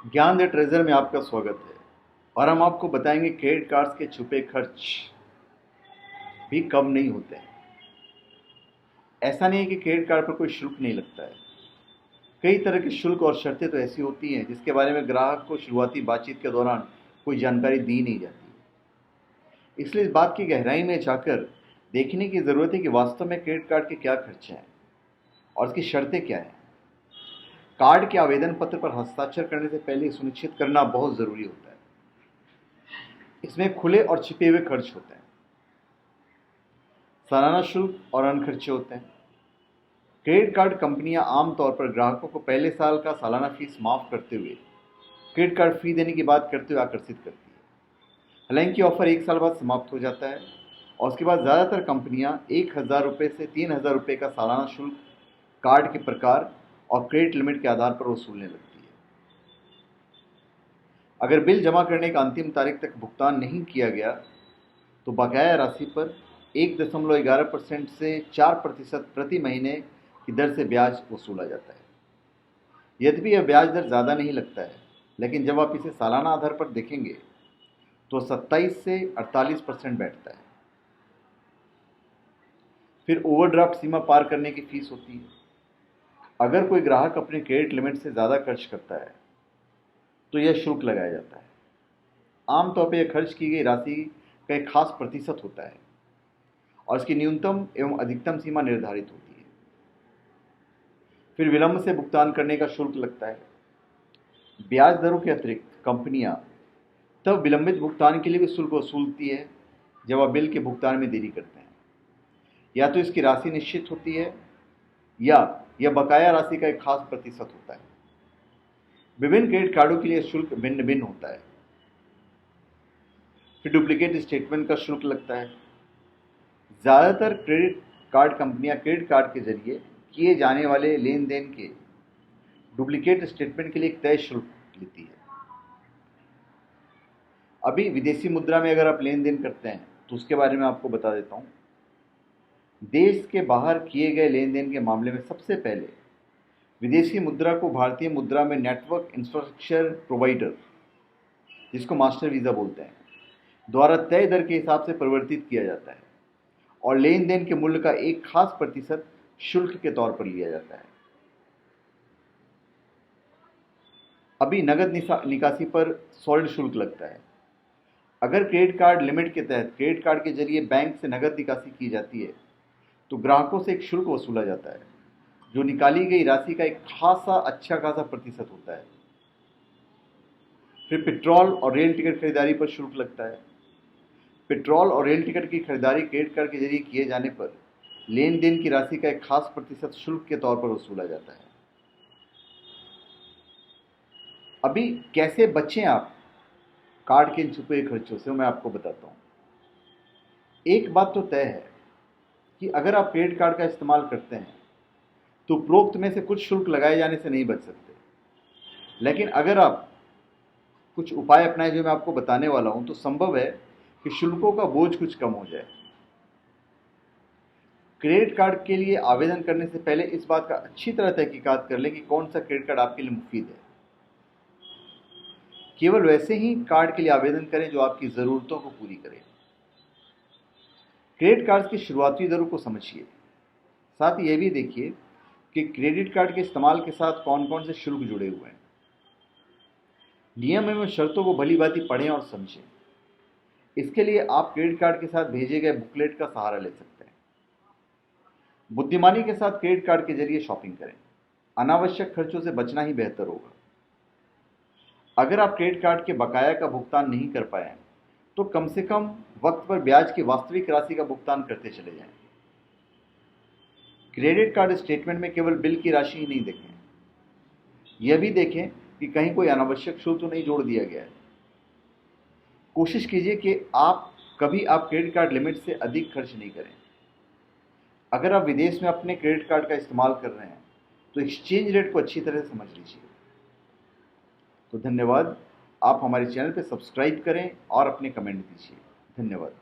ज्ञान the treasure में आपका स्वागत है। और हम आपको बताएंगे क्रेडिट कार्ड्स के छुपे खर्च भी कम नहीं होते हैं। ऐसा नहीं है कि क्रेडिट कार्ड पर कोई शुल्क नहीं लगता है। कई तरह के शुल्क और शर्तें तो ऐसी होती हैं जिसके बारे में ग्राहक को शुरुआती बातचीत के दौरान कोई जानकारी दी नहीं जाती। इसलिए इस बात की गहराई में जाकर देखने की ज़रूरत है कि वास्तव में क्रेडिट कार्ड के क्या खर्चे हैं और उसकी शर्तें क्या हैं। कार्ड के आवेदन पत्र पर हस्ताक्षर करने से पहले सुनिश्चित करना बहुत ज़रूरी होता है। इसमें खुले और छिपे हुए खर्च होते हैं, सालाना शुल्क और अन्य खर्चे होते हैं। क्रेडिट कार्ड कंपनियां आमतौर पर ग्राहकों को पहले साल का सालाना फीस माफ करते हुए क्रेडिट कार्ड फी देने की बात करते हुए आकर्षित करती है। हालांकि ऑफर 1 साल बाद समाप्त हो जाता है और उसके बाद ज़्यादातर कंपनियां 1,000 रुपये से 3,000 रुपये का सालाना शुल्क कार्ड के प्रकार और क्रेडिट लिमिट के आधार पर वसूलने लगती है। अगर बिल जमा करने का अंतिम तारीख तक भुगतान नहीं किया गया तो बकाया राशि पर 1.11% से 4% प्रति महीने की दर से ब्याज वसूला जाता है। यद्यपि यह ब्याज दर ज़्यादा नहीं लगता है, लेकिन जब आप इसे सालाना आधार पर देखेंगे तो 27 से 48% बैठता है। फिर ओवरड्राफ्ट सीमा पार करने की फीस होती है। अगर कोई ग्राहक अपने क्रेडिट लिमिट से ज़्यादा खर्च करता है तो यह शुल्क लगाया जाता है। आमतौर पर यह खर्च की गई राशि का एक खास प्रतिशत होता है और इसकी न्यूनतम एवं अधिकतम सीमा निर्धारित होती है। फिर विलंब से भुगतान करने का शुल्क लगता है। ब्याज दरों के अतिरिक्त कंपनियां तब विलंबित भुगतान के लिए भी शुल्क वसूलती है जब आप बिल के भुगतान में देरी करते हैं। या तो इसकी राशि निश्चित होती है या यह बकाया राशि का एक खास प्रतिशत होता है। विभिन्न क्रेडिट कार्डों के लिए शुल्क भिन्न भिन्न होता है। फिर डुप्लीकेट स्टेटमेंट का शुल्क लगता है। ज़्यादातर क्रेडिट कार्ड कंपनियां क्रेडिट कार्ड के जरिए किए जाने वाले लेन देन के डुप्लीकेट स्टेटमेंट के लिए एक तय शुल्क लेती है। अभी विदेशी मुद्रा में अगर आप लेन देन करते हैं तो उसके बारे में आपको बता देता हूँ। देश के बाहर किए गए लेन देन के मामले में सबसे पहले विदेशी मुद्रा को भारतीय मुद्रा में नेटवर्क इंफ्रास्ट्रक्चर प्रोवाइडर, जिसको मास्टर वीज़ा बोलते हैं, द्वारा तय दर के हिसाब से परिवर्तित किया जाता है और लेन देन के मूल्य का एक खास प्रतिशत शुल्क के तौर पर लिया जाता है। अभी नगद निकासी पर सॉलिड शुल्क लगता है। अगर क्रेडिट कार्ड लिमिट के तहत क्रेडिट कार्ड के जरिए बैंक से नगद निकासी की जाती है तो ग्राहकों से एक शुल्क वसूला जाता है जो निकाली गई राशि का एक अच्छा खासा प्रतिशत होता है। फिर पेट्रोल और रेल टिकट खरीदारी पर शुल्क लगता है। पेट्रोल और रेल टिकट की खरीदारी क्रेडिट कार्ड के जरिए किए जाने पर लेन देन की राशि का एक खास प्रतिशत शुल्क के तौर पर वसूला जाता है। अभी कैसे बचें आप कार्ड के इन छुपे खर्चों से, मैं आपको बताता हूँ। एक बात तो तय है कि अगर आप क्रेडिट कार्ड का इस्तेमाल करते हैं तो उपरोक्त में से कुछ शुल्क लगाए जाने से नहीं बच सकते। लेकिन अगर आप कुछ उपाय अपनाएं जो मैं आपको बताने वाला हूं तो संभव है कि शुल्कों का बोझ कुछ कम हो जाए। क्रेडिट कार्ड के लिए आवेदन करने से पहले इस बात का अच्छी तरह तहकीकात कर लें कि कौन सा क्रेडिट कार्ड आपके लिए मुफीद है। केवल वैसे ही कार्ड के लिए आवेदन करें जो आपकी ज़रूरतों को पूरी करे। क्रेडिट कार्ड की शुरुआती दरों को समझिए। साथ ही यह भी देखिए कि क्रेडिट कार्ड के इस्तेमाल के साथ कौन कौन से शुल्क जुड़े हुए हैं। नियम एवं शर्तों को भली भांति पढ़ें और समझें। इसके लिए आप क्रेडिट कार्ड के साथ भेजे गए बुकलेट का सहारा ले सकते हैं। बुद्धिमानी के साथ क्रेडिट कार्ड के जरिए शॉपिंग करें। अनावश्यक खर्चों से बचना ही बेहतर होगा। अगर आप क्रेडिट कार्ड के बकाया का भुगतान नहीं कर पाए हैं तो कम से कम वक्त पर ब्याज की वास्तविक राशि का भुगतान करते चले जाएं। क्रेडिट कार्ड स्टेटमेंट में केवल बिल की राशि ही नहीं देखें, यह भी देखें कि कहीं कोई अनावश्यक शुल्क तो नहीं जोड़ दिया गया है। कोशिश कीजिए कि आप क्रेडिट कार्ड लिमिट से अधिक खर्च नहीं करें। अगर आप विदेश में अपने क्रेडिट कार्ड का इस्तेमाल कर रहे हैं तो एक्सचेंज रेट को अच्छी तरह से समझ लीजिए। तो धन्यवाद। आप हमारे चैनल पर सब्सक्राइब करें और अपने कमेंट दीजिए। धन्यवाद।